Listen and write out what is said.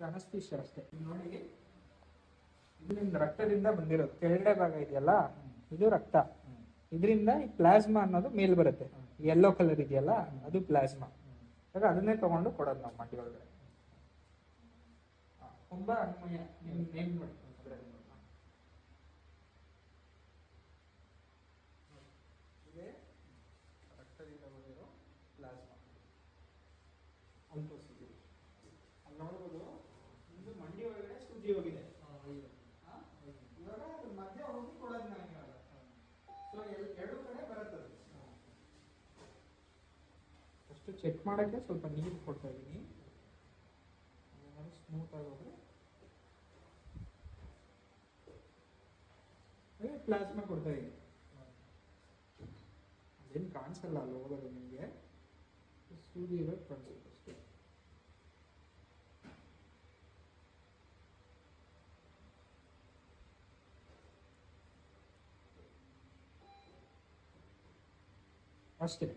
Anaesthesia ಅಷ್ಟೇ. ನೋಡಿ, ಇದು ನಿಮ್ದು ರಕ್ತದಿಂದ ಬಂದಿರೋದು. ಕೆಳಗಡೆ ಭಾಗ ಇದೆಯಲ್ಲ, ಇದು ರಕ್ತ. ಇದರಿಂದ ಈ ಪ್ಲಾಸ್ಮಾ ಅನ್ನೋದು ಮೇಲ್ ಬರುತ್ತೆ. ಯೆಲ್ಲೋ ಕಲರ್ ಇದೆಯಲ್ಲ, ಅದು ಪ್ಲಾಸ್ಮಾ. ಆಗ ಅದನ್ನೇ ತಗೊಂಡು ಕೊಡೋದು ನಾವು ಮಂಡಿ ಒಳಗಡೆ. ತುಂಬಾ ಅನ್ಮಯ. ನೇಮ್ ನೋಡಿ, ಇದೇ ರಕ್ತದಿಂದ ಬಂದಿರೋ ಪ್ಲಾಸ್ಮಾ. ಅಲ್ಲಿ ತೋರಿಸಿದ್ದೀವಿ, ಅಲ್ಲಿ ನೋಡ್ಬೋದು. ಇದು ಮಂಡಿ ಒಳಗಡೆ ಸೂಜಿ ಹೋಗಿದೆ. ಇವಾಗ ಅದು ಮಧ್ಯ ಹೋಗಿ ಕೊಡೋದು ನನಗೆ. ಸೊ ಎರಡು ಕಡೆ ಬರುತ್ತದೆ. ಅಷ್ಟು ಚೆಕ್ ಮಾಡೋಕ್ಕೆ ಸ್ವಲ್ಪ ನೀರು ಕೊಡ್ತಾ ಇದ್ದೀನಿ. ಸ್ಮೂತ್ ಆಗೋದ್ರೆ ಪ್ಲಾಸ್ಮಾ ಕೊಡ್ತಾ ಇದ್ದೀನಿ. ಅದೇನು ಕಾಣಿಸಲ್ಲ ಅಲ್ಲಿ ಹೋಗೋದು ನಿಮಗೆ, ಸೂಜಿ ಇರೋದು ಕಾಣಿಸುತ್ತೆ ಅಷ್ಟೇ. ಅಷ್ಟೇ.